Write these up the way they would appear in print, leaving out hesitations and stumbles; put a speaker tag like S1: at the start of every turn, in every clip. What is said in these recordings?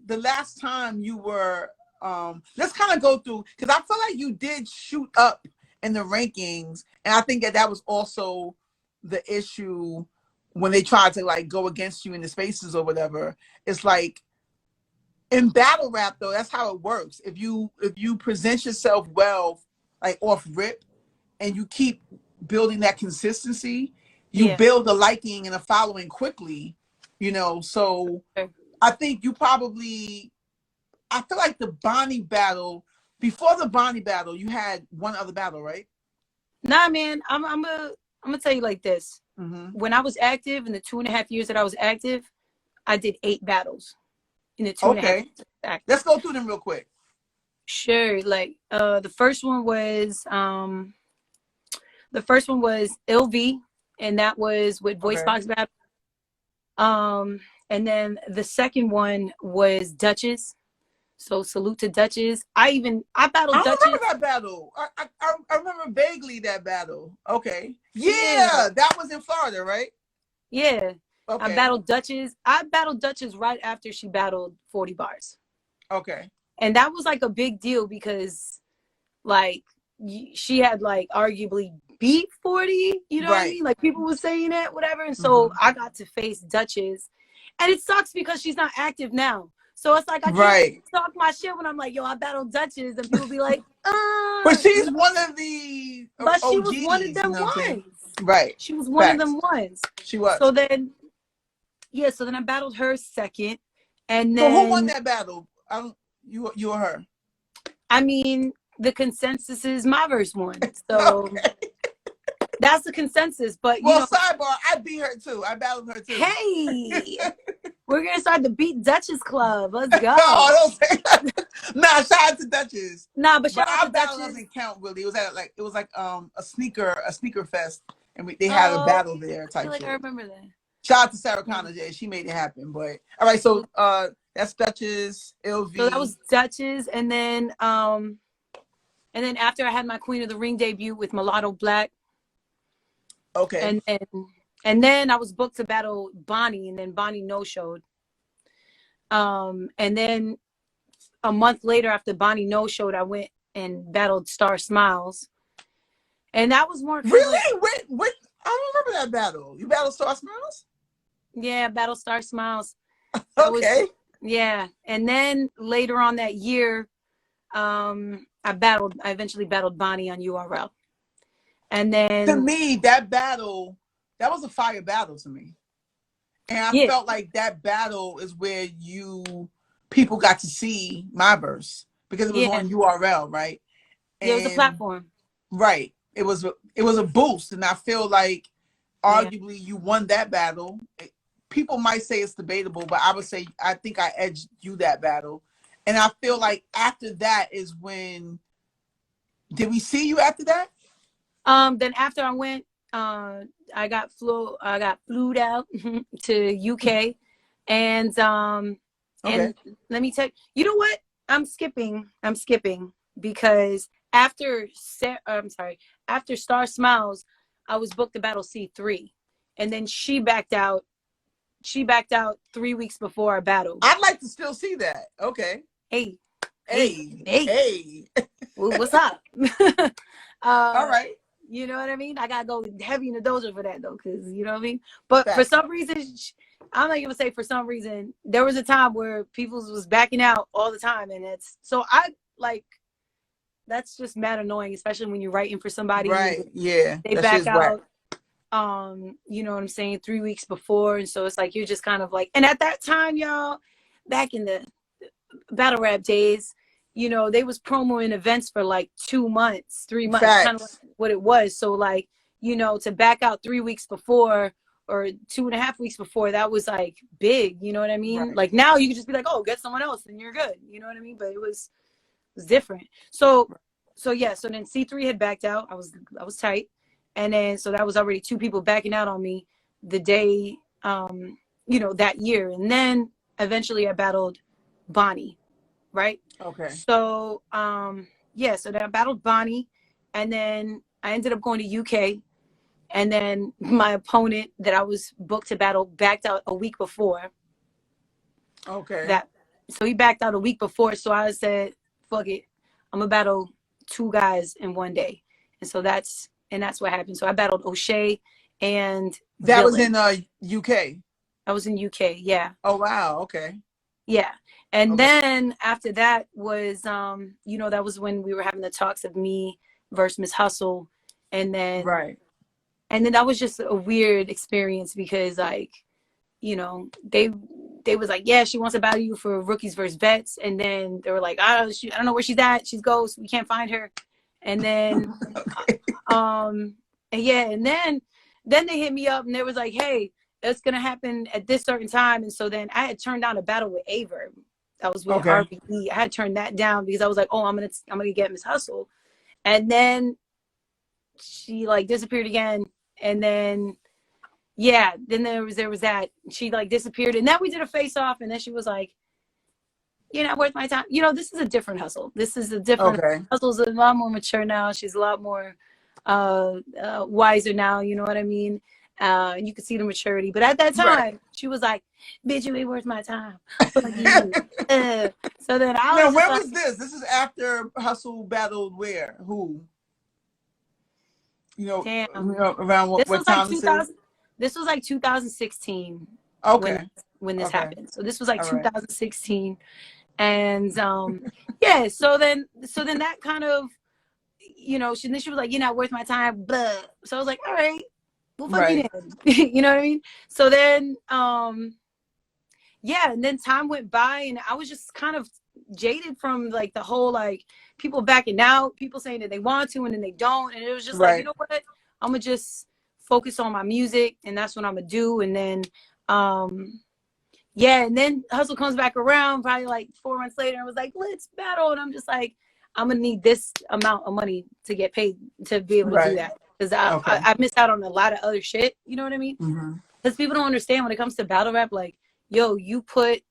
S1: the last time you were let's kind of go through, because I feel like you did shoot up in the rankings, and I think that was also the issue when they tried to like go against you in the spaces or whatever. It's like in battle rap though, that's how it works. If you present yourself well, like off rip, and you keep building that consistency, you build a liking and a following quickly, you know. So I think you probably, I feel like the Bonnie battle, before the Bonnie battle, you had one other battle, right?
S2: Nah, man, I'm gonna tell you like this. When I was active, in the 2.5 years that I was active, I did 8 battles in the 2.5 years.
S1: Let's go through them real quick.
S2: Sure. Like the first one was LV, and that was with Voice Box Battle. And then the second one was Duchess. So salute to Duchess. I battled Duchess.
S1: I remember that battle. I remember vaguely that battle. Okay. Yeah, that was in Florida, right?
S2: Yeah. Okay. I battled Duchess. I battled Duchess right after she battled 40 Bars.
S1: Okay.
S2: And that was like a big deal because like she had like arguably beat 40, you know what I mean? Like people were saying it, whatever. And so I got to face Duchess. And it sucks because she's not active now. So it's like I can't talk my shit when I'm like, yo, I battled Duchess, and people be like,
S1: but she's one of the
S2: but
S1: OGs,
S2: she was one of them ones.
S1: Right.
S2: She was one of them ones.
S1: She was.
S2: So then I battled her second. And then
S1: so who won that battle? You or her?
S2: I mean, the consensus is Myverse won. So that's the consensus. But you know,
S1: sidebar, I beat her too. I battled her too.
S2: Hey, we're gonna start the Beat Duchess Club. Let's go.
S1: No, don't say that. Nah, shout out to Duchess.
S2: Nah, but shout out to
S1: battle
S2: Duchess
S1: doesn't count really. It was like a sneaker fest, and they had a battle there. Type
S2: I feel like
S1: shit.
S2: I remember that.
S1: Shout out to Sarah Connor. Yeah, she made it happen. But all right, so that's Duchess, LV.
S2: So that was Duchess, and then after I had my Queen of the Ring debut with Mulatto Black.
S1: Okay.
S2: And then I was booked to battle Bonnie, and then Bonnie no-showed. And then a month later, after Bonnie no-showed, I went and battled Star Smiles, and that was more.
S1: Really? Wait! I don't remember that battle. You battled Star Smiles?
S2: Yeah, battle Star Smiles.
S1: Okay.
S2: Yeah, and then later on that year, I eventually battled Bonnie on URL. And then
S1: to me, that was a fire battle to me. And I felt like that battle is where people got to see Myverse because it was on URL, right?
S2: And, it was a platform.
S1: Right. It was a boost. And I feel like arguably you won that battle. People might say it's debatable, but I would say I think I edged you that battle. And I feel like after that is when, did we see you after that?
S2: Then after I went, I got flued out to UK, and and let me tell you, you know what? I'm skipping because after Star Smiles, I was booked to battle C3, and then she backed out. She backed out 3 weeks before our battle.
S1: I'd like to still see that. Okay.
S2: Hey. What's up?
S1: All right.
S2: You know what I mean? I gotta go heavy in the dozer for that though, because you know what I mean. But for some reason, I'm not gonna say for some reason, there was a time where people was backing out all the time, and it's so I like that's just mad annoying, especially when you're writing for somebody.
S1: Right? Yeah.
S2: They back out. You know what I'm saying? 3 weeks before, and so it's like you're just kind of like. And at that time, y'all, back in the battle rap days, you know, they was promoing events for like 2 months, 3 months, kind of like what it was. So like, you know, to back out 3 weeks before or 2.5 weeks before, that was like big, you know what I mean? Right. Like now you can just be like, oh, get someone else and you're good. You know what I mean? But it was different. So yeah, so then C3 had backed out. I was tight. And then, so that was already 2 people backing out on me the day, you know, that year. And then eventually I battled Bonnie. Right.
S1: Okay.
S2: So, so then I battled Bonnie, and then I ended up going to UK, and then my opponent that I was booked to battle backed out a week before.
S1: Okay.
S2: so he backed out a week before. So I said, fuck it, I'm gonna battle 2 guys in one day. And so that's what happened. So I battled O'Shea and
S1: That was
S2: Villain.
S1: in UK.
S2: I was in UK, yeah.
S1: Oh wow, okay.
S2: Yeah. And
S1: Okay.
S2: then after that was you know, that was when we were having the talks of me versus Miss Hustle. And then
S1: Right.
S2: that was just a weird experience because like, you know, they was like, yeah, she wants to battle you for rookies versus vets. And then they were like, I don't know where she's at. She's ghost. We can't find her. And then
S1: Okay.
S2: and yeah, and then they hit me up and they was like, hey, it's gonna happen at this certain time. And so then I had turned down a battle with Aver. That was with
S1: Okay.
S2: RBE. I had turned that down because I was like, oh, I'm gonna get Miss Hustle. And then she like disappeared again. And then yeah, then there was that. She like disappeared. And then we did a face off, and then she was like, you're not worth my time. You know, this is a different Hustle. This is a different
S1: Okay.
S2: Hustle's a lot more mature now. She's a lot more wiser now, you know what I mean? You can see the maturity. But at that time,
S1: Right.
S2: she was like, bitch, you ain't worth my time. Fuck you. So then I
S1: Now,
S2: was
S1: when
S2: like,
S1: was this? This is after Hustle battled where? Who?
S2: damn.
S1: Around
S2: This
S1: what
S2: was like
S1: time this is?
S2: 2000. This was like 2016
S1: Okay.
S2: when this
S1: Okay.
S2: happened. So this was like
S1: All right.
S2: 2016. And yeah, so then that kind of, you know, she was like, you're not worth my time, blah. So I was like, all right, well, fuck you
S1: Right.
S2: then. You know what I mean? So then yeah, and then time went by and I was just kind of jaded from like the whole like people backing out, people saying that they want to and then they don't. And it was just like, you
S1: Right.
S2: know what? I'm gonna just focus on my music and that's what I'm gonna do. And then yeah, and then Hustle comes back around probably like 4 months later and was like, let's battle. And I'm just like, I'm gonna need this amount of money to get paid to be able to do
S1: Right.
S2: that. Because
S1: Okay.
S2: I missed out on a lot of other shit, you know what I mean?
S1: Mm-hmm.
S2: Because people don't understand when it comes to battle rap, like, yo, you put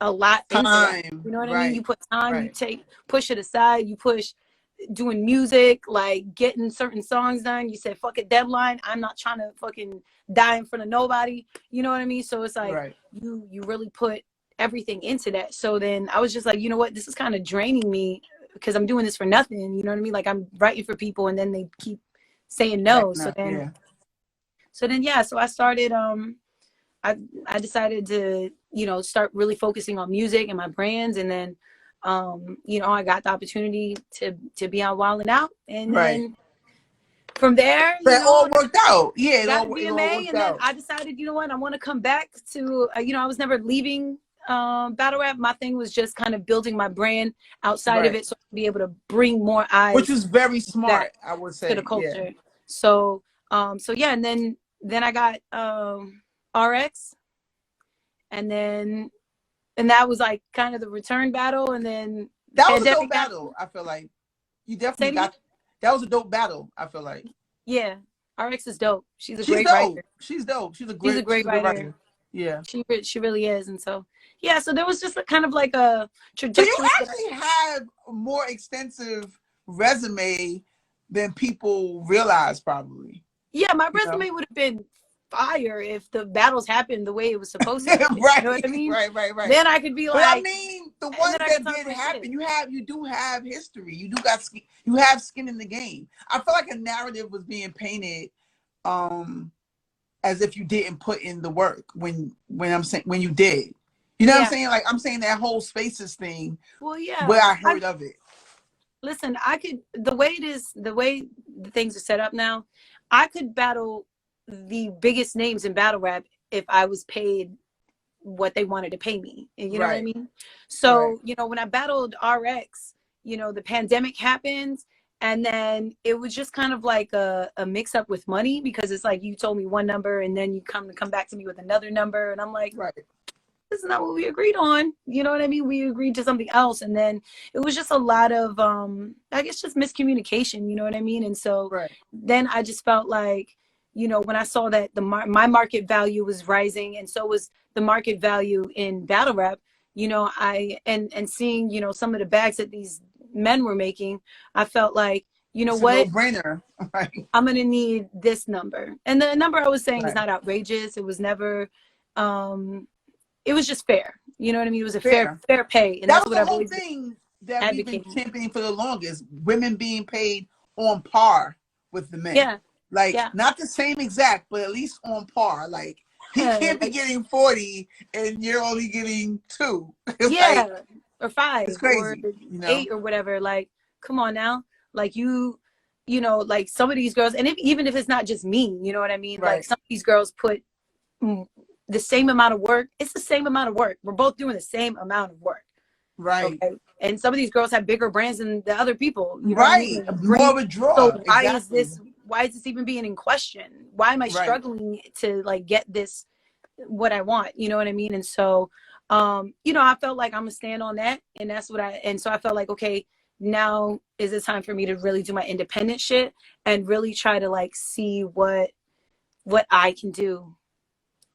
S2: a lot into that.
S1: Time.
S2: You know what I mean? You
S1: Right.
S2: put time, you
S1: Right.
S2: push it aside, you push doing music, like getting certain songs done. You said, fuck a deadline. I'm not trying to fucking die in front of nobody. You know what I mean? So it's like
S1: Right.
S2: you really put everything into that. So then I was just like, you know what? This is kind of draining me because I'm doing this for nothing. You know what I mean? Like I'm writing for people and then they keep saying no.
S1: Backing up. Yeah.
S2: So then yeah, so I started I decided to, you know, start really focusing on music and my brands. And then, you know, I got the opportunity to be on Wild 'N Out. And
S1: Right.
S2: then from there, you
S1: That all
S2: know,
S1: worked out. Yeah.
S2: got
S1: It all
S2: VMA.
S1: worked
S2: And then
S1: out.
S2: I decided, you know what, I want to come back to, you know, I was never leaving battle rap. My thing was just kind of building my brand outside of
S1: Right.
S2: it so I could be able to bring more
S1: Which
S2: eyes
S1: was very
S2: back
S1: smart, I would
S2: to the
S1: say. Yeah.
S2: culture. So, so yeah. And then I got RX. And then that was like kind of the return battle. And then
S1: That was a dope
S2: pandemic
S1: battle,
S2: happened.
S1: I feel like. You
S2: Say
S1: definitely
S2: it again?
S1: got that was a dope battle, I feel like.
S2: Yeah, RX is dope. She's a
S1: She's
S2: great
S1: dope.
S2: writer.
S1: She's dope. She's a
S2: She's a
S1: great
S2: great
S1: she's a good
S2: writer.
S1: writer. Yeah.
S2: She really is. And so yeah, so there was just a kind of like a
S1: So you
S2: trajectory.
S1: actually have a more extensive resume than people realize, probably.
S2: Yeah, my
S1: You know?
S2: resume would have been fire if the battles happened the way it was supposed to happen.
S1: Right,
S2: You know what I mean?
S1: right.
S2: Then I could be
S1: But I
S2: like,
S1: mean, the
S2: and
S1: ones
S2: then I could
S1: that
S2: talk
S1: did
S2: my
S1: happen,
S2: shit.
S1: you do have history. You do got skin, you have skin in the game. I feel like a narrative was being painted as if you didn't put in the work when I'm saying when you did. You know what I'm
S2: Yeah.
S1: saying? Like I'm saying that whole spaces thing
S2: Well, yeah.
S1: where I heard of it.
S2: Listen, I could, the way the things are set up now, I could battle the biggest names in battle rap if I was paid what they wanted to pay me. And you know what I
S1: Right.
S2: mean? So,
S1: Right.
S2: you know, when I battled RX, you know, the pandemic happened and then it was just kind of like a mix up with money because it's like you told me one number and then you come back to me with another number and I'm like,
S1: Right.
S2: this is not what we agreed on. You know what I mean? We agreed to something else. And then it was just a lot of, I guess just miscommunication, you know what I mean? And so
S1: Right.
S2: then I just felt like, you know, when I saw that my market value was rising and so was the market value in battle rap, you know, and seeing, you know, some of the bags that these men were making, I felt like, you know
S1: It's
S2: what?
S1: a no-brainer. Right.
S2: I'm going to need this number. And the number I was saying is
S1: Right.
S2: not outrageous. It was never, it was just fair. You know what I mean? It was a
S1: Fair.
S2: fair pay, and
S1: That
S2: that's
S1: was
S2: what
S1: the
S2: I've
S1: whole
S2: always
S1: thing that we've been
S2: advocating.
S1: championing for the longest. Women being paid on par with the men.
S2: Yeah,
S1: Like,
S2: yeah.
S1: not the same exact, but at least on par. Like, he can't be
S2: Like,
S1: getting 40 and you're only getting 2. It's like,
S2: yeah, or
S1: it's
S2: 5 or
S1: crazy, you know?
S2: 8 or whatever. Like, come on now. Like you know, like some of these girls, and even if it's not just me, you know what I mean? Like
S1: Right.
S2: some of these girls put the same amount of work. It's the same amount of work. We're both doing the same amount of work.
S1: Right.
S2: Okay. And some of these girls have bigger brands than the other people. You know what I mean?
S1: Right.
S2: And
S1: More
S2: bring,
S1: of a
S2: so
S1: draw. Exactly.
S2: why is this even being in question? Why am I
S1: Right.
S2: struggling to like get this what I want? You know what I mean? And so you know, I felt like I'm gonna stand on that, and that's what and so I felt like, okay, now is the time for me to really do my independent shit and really try to like see what I can do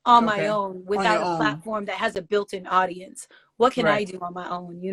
S2: on my
S1: Okay.
S2: own
S1: On your
S2: without a
S1: own.
S2: platform that has a built-in audience. What can I
S1: Right.
S2: do on my own? You know?